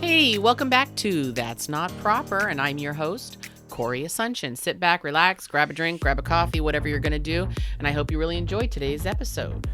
Hey, welcome back to That's Not Proper, and I'm your host, Corey Asuncion. Sit back, relax, grab a drink, grab a coffee, whatever you're going to do, and I hope you really enjoyed today's episode.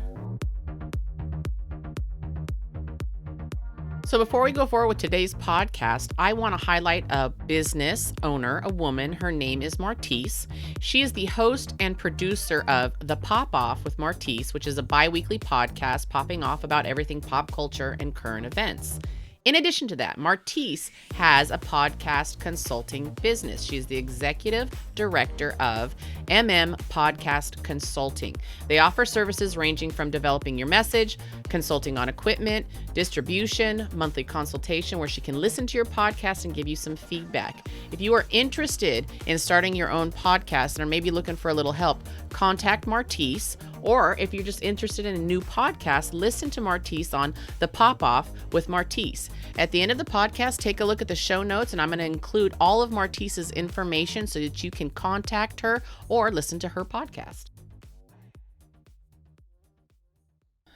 So before we go forward with today's podcast, I want to highlight a business owner, a woman. Her name is Martise. She is the host and producer of The Pop Off with Martise, which is a bi-weekly podcast popping off about everything pop culture and current events. In addition to that, Martise has a podcast consulting business. She's the executive director of Podcast Consulting. They offer services ranging from developing your message, consulting on equipment, distribution, monthly consultation where she can listen to your podcast and give you some feedback. If you are interested in starting your own podcast and are maybe looking for a little help, contact Martise. Or if you're just interested in a new podcast, listen to Martise on The Pop Off with Martise. At the end of the podcast, take a look at the show notes, and I'm going to include all of Martise's information so that you can contact her or listen to her podcast.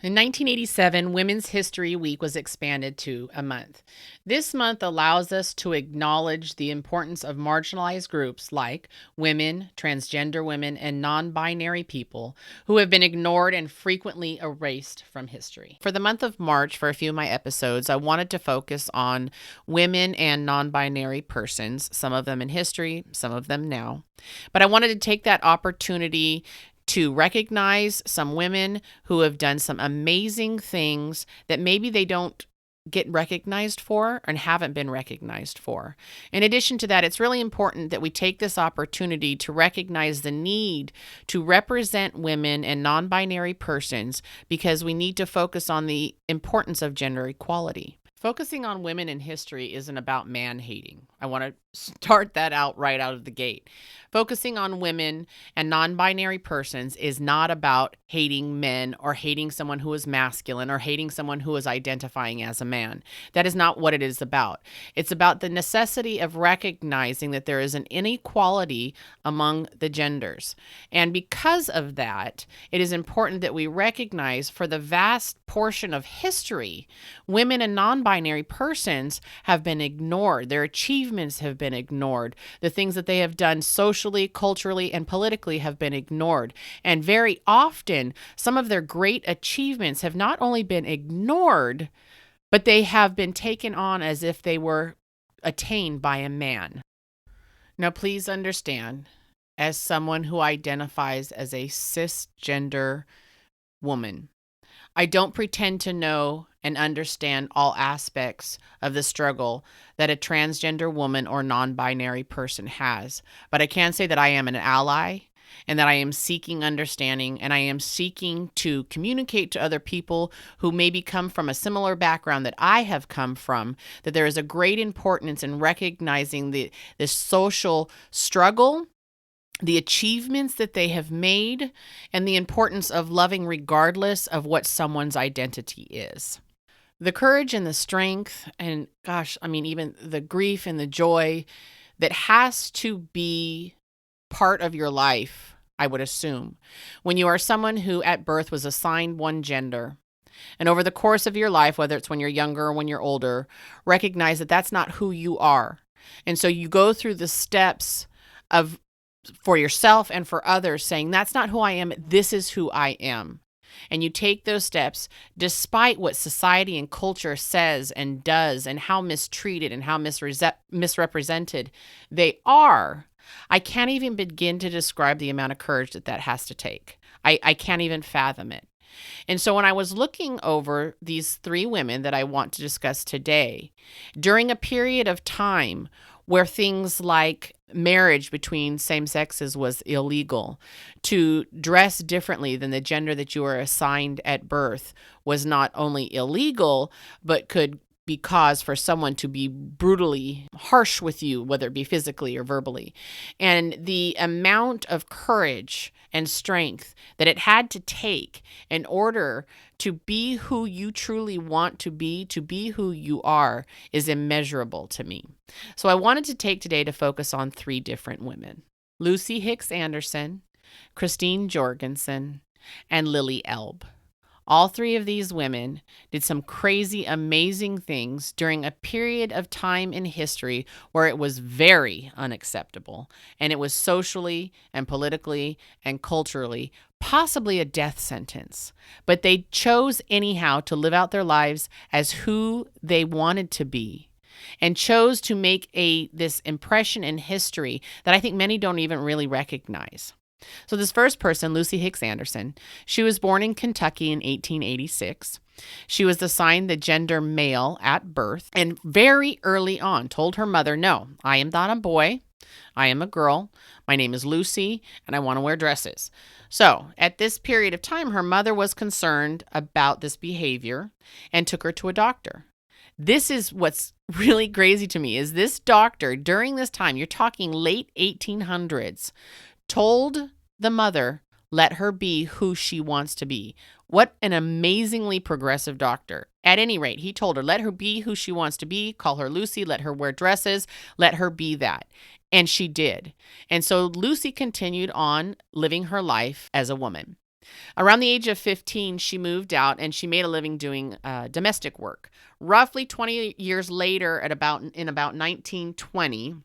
In 1987, Women's History Week was expanded to a month. This month allows us to acknowledge the importance of marginalized groups like women, transgender women, and non-binary people who have been ignored and frequently erased from history. For the month of March, for a few of my episodes, I wanted to focus on women and non-binary persons, some of them in history, some of them now. But I wanted to take that opportunity to recognize some women who have done some amazing things that maybe they don't get recognized for and haven't been recognized for. In addition to that, it's really important that we take this opportunity to recognize the need to represent women and non-binary persons because we need to focus on the importance of gender equality. Focusing on women in history isn't about man-hating. I want to start that out right out of the gate. Focusing on women and non-binary persons is not about hating men or hating someone who is masculine or hating someone who is identifying as a man. That is not what it is about. It's about the necessity of recognizing that there is an inequality among the genders. And because of that, it is important that we recognize for the vast portion of history, women and non-binary persons have been ignored. Their achievements have been ignored. The things that they have done socially, culturally, and politically have been ignored. And very often, some of their great achievements have not only been ignored, but they have been taken on as if they were attained by a man. Now, please understand, as someone who identifies as a cisgender woman, I don't pretend to know and understand all aspects of the struggle that a transgender woman or non-binary person has. But I can say that I am an ally and that I am seeking understanding and I am seeking to communicate to other people who maybe come from a similar background that I have come from, that there is a great importance in recognizing this social struggle, the achievements that they have made, and the importance of loving regardless of what someone's identity is. The courage and the strength and even the grief and the joy that has to be part of your life, I would assume, when you are someone who at birth was assigned one gender, and over the course of your life, whether it's when you're younger or when you're older, recognize that that's not who you are. And so you go through the steps of for yourself and for others saying, that's not who I am, this is who I am. And you take those steps despite what society and culture says and does and how mistreated and how misrepresented they are. I can't even begin to describe the amount of courage that has to take. I can't even fathom it. And so when I was looking over these three women that I want to discuss today, during a period of time where things like marriage between same sexes was illegal, to dress differently than the gender that you were assigned at birth was not only illegal, but could be cause for someone to be brutally harsh with you, whether it be physically or verbally. And the amount of courage and strength that it had to take in order to be who you truly want to be who you are, is immeasurable to me. So I wanted to take today to focus on three different women: Lucy Hicks Anderson, Christine Jorgensen, and Lili Elbe. All three of these women did some crazy, amazing things during a period of time in history where it was very unacceptable, and it was socially and politically and culturally possibly a death sentence. But they chose anyhow to live out their lives as who they wanted to be, and chose to make this impression in history that I think many don't even really recognize. So this first person, Lucy Hicks Anderson, she was born in Kentucky in 1886. She was assigned the gender male at birth, and very early on told her mother, "No, I am not a boy. I am a girl. My name is Lucy, and I want to wear dresses." So at this period of time, her mother was concerned about this behavior and took her to a doctor. This is what's really crazy to me, is this doctor during this time, you're talking late 1800s, told the mother, let her be who she wants to be. What an amazingly progressive doctor. At any rate, he told her, let her be who she wants to be, call her Lucy, let her wear dresses, let her be that. And she did. And so Lucy continued on living her life as a woman. Around the age of 15, she moved out and she made a living doing domestic work. Roughly 20 years later, in about 1920,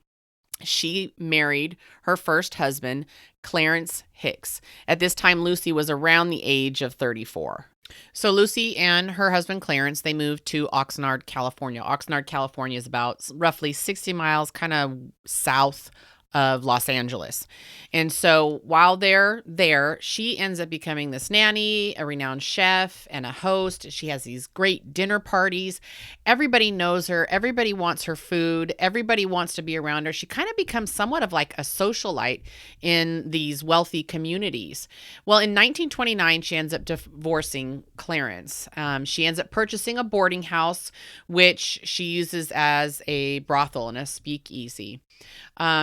she married her first husband, Clarence Hicks. At this time, Lucy was around the age of 34. So Lucy and her husband, Clarence, they moved to Oxnard, California. Oxnard, California is about roughly 60 miles kind of south of Los Angeles. And so while they're there, she ends up becoming this nanny, a renowned chef, and a host. She has these great dinner parties. Everybody knows her. Everybody wants her food. Everybody wants to be around her. She kind of becomes somewhat of like a socialite in these wealthy communities. Well, in 1929, she ends up divorcing Clarence. She ends up purchasing a boarding house, which she uses as a brothel and a speakeasy.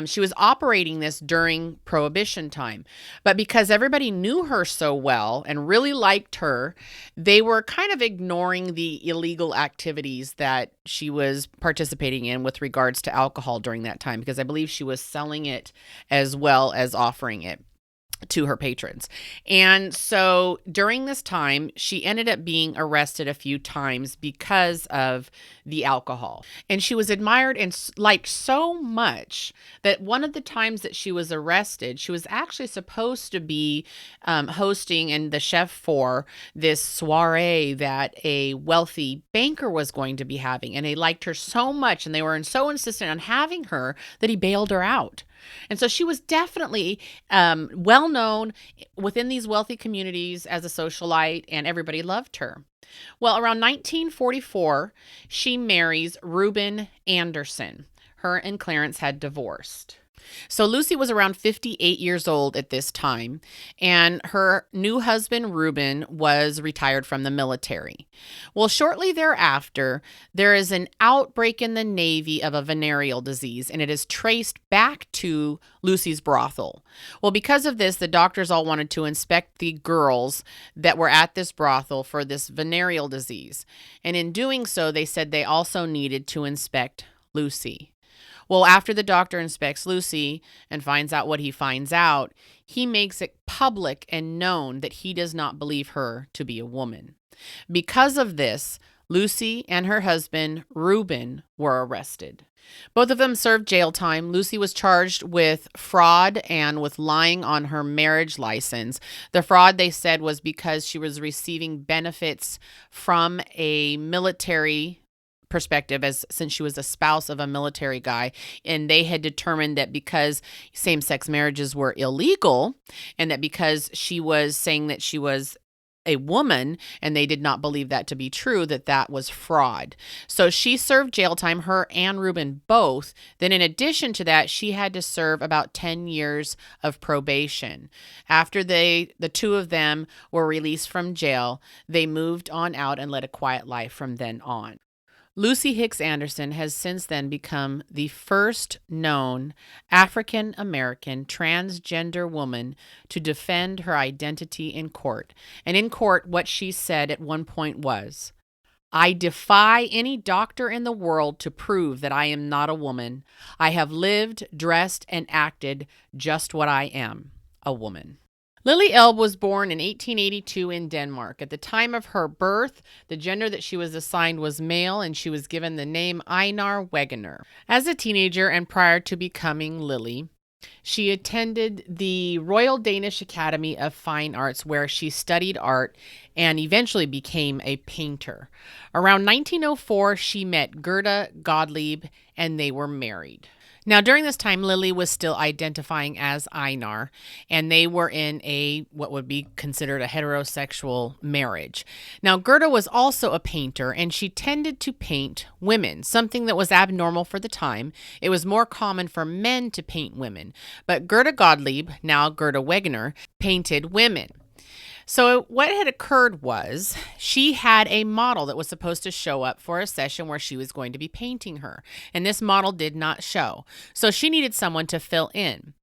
She was operating this during Prohibition time, but because everybody knew her so well and really liked her, they were kind of ignoring the illegal activities that she was participating in with regards to alcohol during that time, because I believe she was selling it as well as offering it to her patrons. And so during this time, she ended up being arrested a few times because of the alcohol. And she was admired and liked so much that one of the times that she was arrested, she was actually supposed to be hosting and the chef for this soiree that a wealthy banker was going to be having. And they liked her so much and they were so insistent on having her that he bailed her out. And so she was definitely well known within these wealthy communities as a socialite, and everybody loved her. Well, around 1944, she marries Reuben Anderson. Her and Clarence had divorced. So Lucy was around 58 years old at this time, and her new husband, Reuben, was retired from the military. Well, shortly thereafter, there is an outbreak in the Navy of a venereal disease, and it is traced back to Lucy's brothel. Well, because of this, the doctors all wanted to inspect the girls that were at this brothel for this venereal disease. And in doing so, they said they also needed to inspect Lucy. Well, after the doctor inspects Lucy and finds out what he finds out, he makes it public and known that he does not believe her to be a woman. Because of this, Lucy and her husband, Reuben, were arrested. Both of them served jail time. Lucy was charged with fraud and with lying on her marriage license. The fraud, they said, was because she was receiving benefits from a military perspective, since she was a spouse of a military guy, and they had determined that because same-sex marriages were illegal, and that because she was saying that she was a woman and they did not believe that to be true, that was fraud. So she served jail time, her and Reuben both. Then in addition to that, she had to serve about 10 years of probation. After the two of them were released from jail, they moved on out and led a quiet life from then on. Lucy Hicks Anderson has since then become the first known African American transgender woman to defend her identity in court. And in court, what she said at one point was, "I defy any doctor in the world to prove that I am not a woman. I have lived, dressed, and acted just what I am, a woman." Lili Elbe was born in 1882 in Denmark. At the time of her birth, the gender that she was assigned was male, and she was given the name Einar Wegener. As a teenager and prior to becoming Lili, she attended the Royal Danish Academy of Fine Arts, where she studied art and eventually became a painter. Around 1904, she met Gerda Gottlieb, and they were married. Now, during this time, Lili was still identifying as Einar, and they were in a what would be considered a heterosexual marriage. Now, Gerda was also a painter, and she tended to paint women, something that was abnormal for the time. It was more common for men to paint women, but Gerda Gottlieb, now Gerda Wegener, painted women. So, what had occurred was she had a model that was supposed to show up for a session where she was going to be painting her, and this model did not show. So, she needed someone to fill in.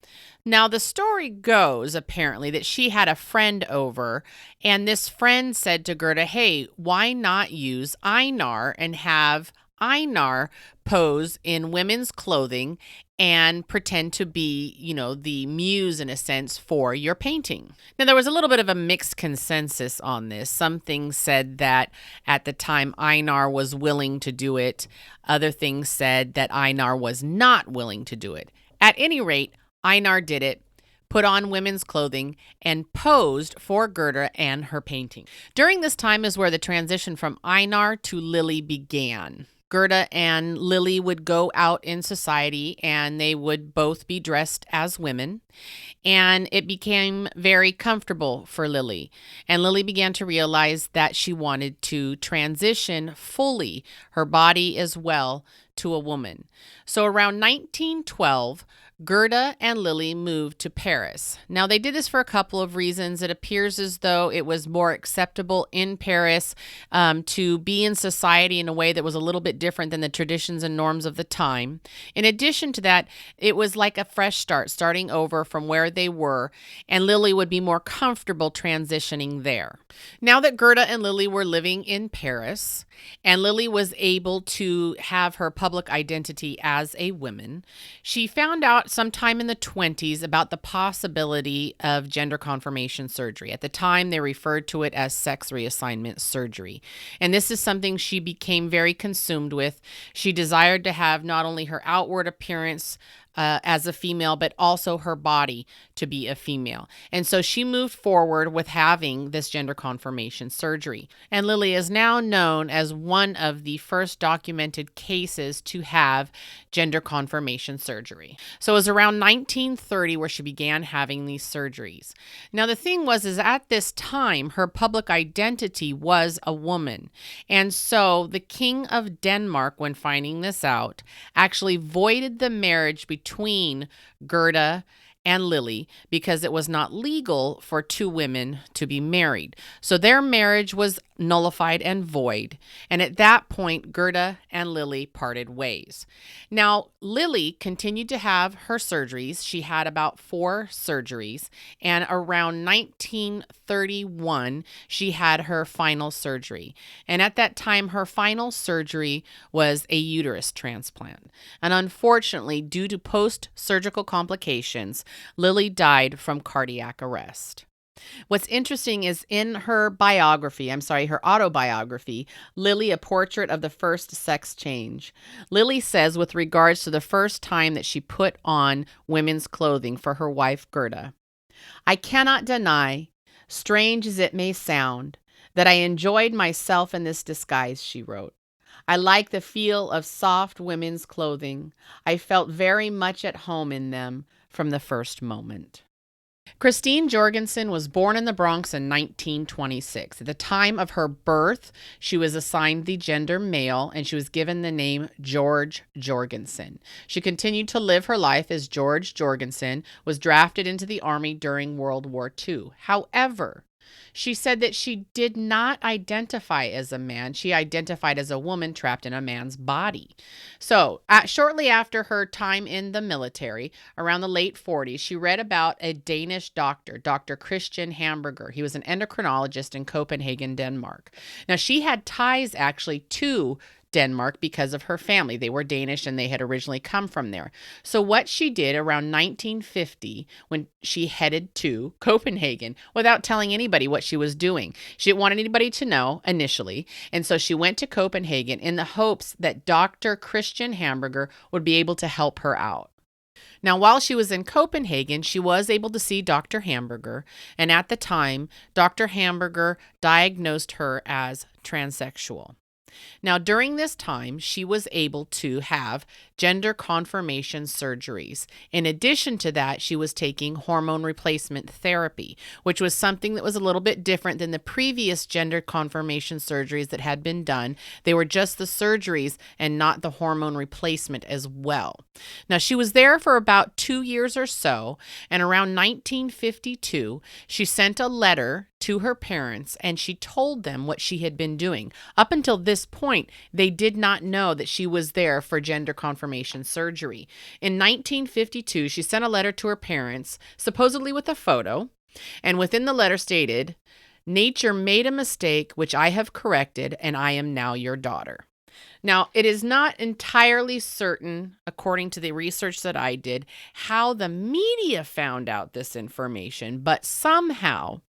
Now, the story goes apparently that she had a friend over, and this friend said to Gerda, "Hey, why not use Einar and have Einar pose in women's clothing and pretend to be, the muse in a sense for your painting?" Now, there was a little bit of a mixed consensus on this. Some things said that at the time Einar was willing to do it. Other things said that Einar was not willing to do it. At any rate, Einar did it, put on women's clothing, and posed for Gerda and her painting. During this time is where the transition from Einar to Lili began. Gerda and Lili would go out in society, and they would both be dressed as women, and it became very comfortable for Lili. And Lili began to realize that she wanted to transition fully, her body as well, to a woman. So around 1912, Gerda and Lili moved to Paris. Now, they did this for a couple of reasons. It appears as though it was more acceptable in Paris to be in society in a way that was a little bit different than the traditions and norms of the time. In addition to that, it was like a fresh start, starting over from where they were, and Lili would be more comfortable transitioning there. Now that Gerda and Lili were living in Paris, and Lili was able to have her public identity as a woman, she found out sometime in the 20s about the possibility of gender confirmation surgery. At the time, they referred to it as sex reassignment surgery. And this is something she became very consumed with. She desired to have not only her outward appearance as a female, but also her body to be a female. And so she moved forward with having this gender confirmation surgery. And Lili is now known as one of the first documented cases to have gender confirmation surgery. So it was around 1930 where she began having these surgeries. Now, the thing was, is at this time, her public identity was a woman. And so the King of Denmark, when finding this out, actually voided the marriage between Gerda and Lili because it was not legal for two women to be married. So their marriage was nullified and void. And at that point, Gerda and Lili parted ways. Now, Lili continued to have her surgeries. She had about 4 surgeries. And around 1931, she had her final surgery. And at that time, her final surgery was a uterus transplant. And unfortunately, due to post-surgical complications, Lili died from cardiac arrest. What's interesting is in her autobiography, Lili, A Portrait of the First Sex Change, Lili says with regards to the first time that she put on women's clothing for her wife Gerda, "I cannot deny, strange as it may sound, that I enjoyed myself in this disguise," she wrote. "I like the feel of soft women's clothing. I felt very much at home in them from the first moment." Christine Jorgensen was born in the Bronx in 1926. At the time of her birth, she was assigned the gender male, and she was given the name George Jorgensen. She continued to live her life as George Jorgensen, was drafted into the Army during World War II. However, she said that she did not identify as a man. She identified as a woman trapped in a man's body. So, shortly after her time in the military, around the late 40s, she read about a Danish doctor, Dr. Christian Hamburger. He was an endocrinologist in Copenhagen, Denmark. Now, she had ties actually to Denmark because of her family. They were Danish and they had originally come from there. So what she did around 1950, when she headed to Copenhagen without telling anybody what she was doing, she didn't want anybody to know initially. And so she went to Copenhagen in the hopes that Dr. Christian Hamburger would be able to help her out. Now, while she was in Copenhagen, she was able to see Dr. Hamburger, and at the time, Dr. Hamburger diagnosed her as transsexual. Now, during this time, she was able to have gender confirmation surgeries. In addition to that, she was taking hormone replacement therapy, which was something that was a little bit different than the previous gender confirmation surgeries that had been done. They were just the surgeries and not the hormone replacement as well. Now, she was there for about 2 years or so, and around 1952, she sent a letter to her parents and she told them what she had been doing. Up until this point, they did not know that she was there for gender confirmation surgery. In 1952, she sent a letter to her parents, supposedly with a photo, and within the letter stated, "Nature made a mistake, which I have corrected, and I am now your daughter." Now, it is not entirely certain, according to the research that I did, how the media found out this information, but somehow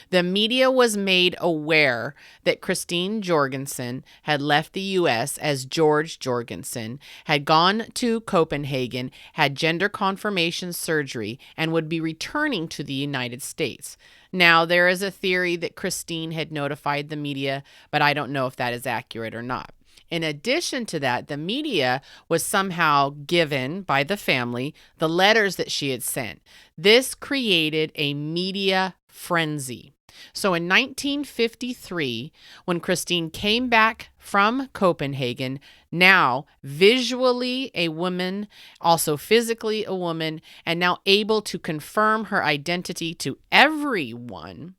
the media was made aware that Christine Jorgensen had left the U.S. as George Jorgensen, had gone to Copenhagen, had gender confirmation surgery, and would be returning to the United States. Now, there is a theory that Christine had notified the media, but I don't know if that is accurate or not. In addition to that, the media was somehow given by the family the letters that she had sent. This created a media frenzy. So in 1953, when Christine came back from Copenhagen, now visually a woman, also physically a woman, and now able to confirm her identity to everyone,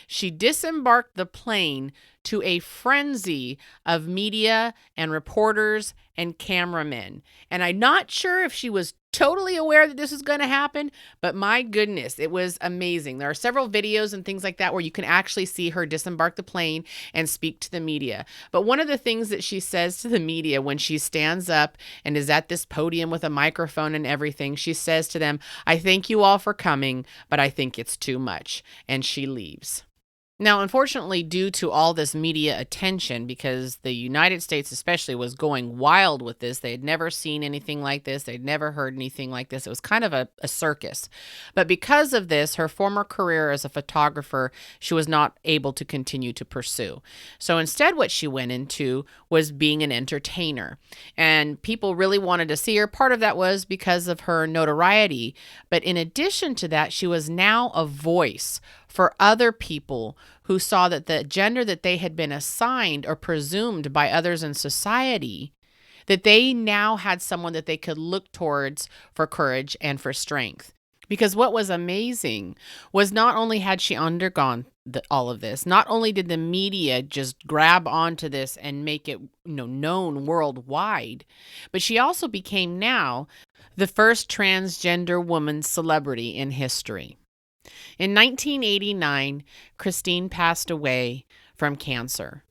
she disembarked the plane to a frenzy of media and reporters and cameramen. And I'm not sure if she was totally aware that this was going to happen, but my goodness, it was amazing. There are several videos and things like that where you can actually see her disembark the plane and speak to the media. But one of the things that she says to the media when she stands up and is at this podium with a microphone and everything, she says to them, "I thank you all for coming, but I think it's too much." And she leaves. Now, unfortunately, due to all this media attention, because the United States especially was going wild with this, they had never seen anything like this. They'd never heard anything like this. It was kind of a circus. But because of this, her former career as a photographer, she was not able to continue to pursue. So instead, what she went into was being an entertainer. And people really wanted to see her. Part of that was because of her notoriety. But in addition to that, she was now a voice for other people who saw that the gender that they had been assigned or presumed by others in society, that they now had someone that they could look towards for courage and for strength. Because what was amazing was not only had she undergone all of this, not only did the media just grab onto this and make it known worldwide, but she also became now the first transgender woman celebrity in history. In 1989, Christine passed away from cancer.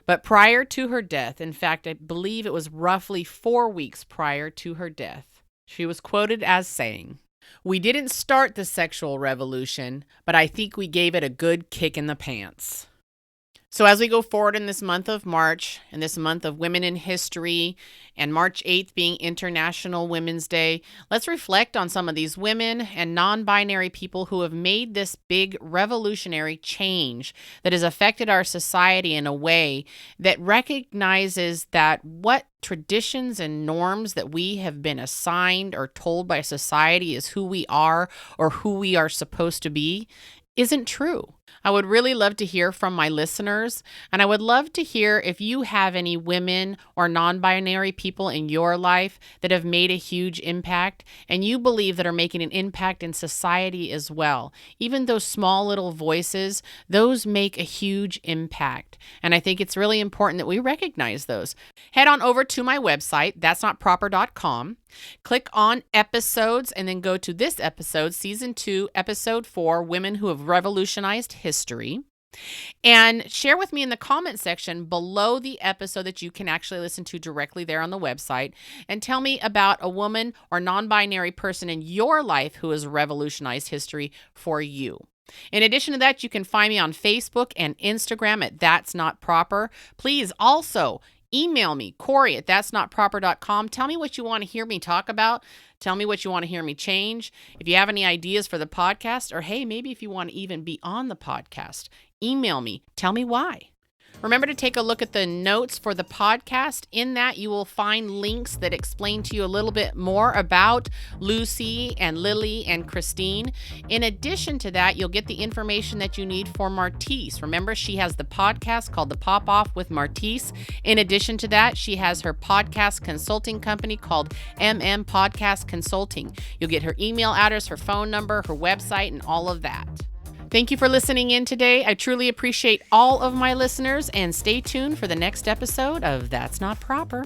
But prior to her death, in fact, I believe it was roughly 4 weeks prior to her death, she was quoted as saying, "We didn't start the sexual revolution, but I think we gave it a good kick in the pants." So as we go forward in this month of March, and this month of Women in History, and March 8th being International Women's Day, let's reflect on some of these women and non-binary people who have made this big revolutionary change that has affected our society in a way that recognizes that what traditions and norms that we have been assigned or told by society is who we are or who we are supposed to be isn't true. I would really love to hear from my listeners, and I would love to hear if you have any women or non-binary people in your life that have made a huge impact and you believe that are making an impact in society as well. Even those small little voices, those make a huge impact. And I think it's really important that we recognize those. Head on over to my website, that'snotproper.com. Click on episodes and then go to this episode, season 2, episode 4, Women Who Have Revolutionized History. And share with me in the comment section below the episode that you can actually listen to directly there on the website. And tell me about a woman or non-binary person in your life who has revolutionized history for you. In addition to that, you can find me on Facebook and Instagram at That's Not Proper. Please also email me, Corey at that'snotproper.com. Tell me what you want to hear me talk about. Tell me what you want to hear me change. If you have any ideas for the podcast, or hey, maybe if you want to even be on the podcast, email me. Tell me why. Remember to take a look at the notes for the podcast. In that, you will find links that explain to you a little bit more about Lucy and Lili and Christine. In addition to that, you'll get the information that you need for Martise. Remember, she has the podcast called The Pop Off with Martise. In addition to that, she has her podcast consulting company called Podcast Consulting. You'll get her email address, her phone number, her website, and all of that. Thank you for listening in today. I truly appreciate all of my listeners, and stay tuned for the next episode of That's Not Proper.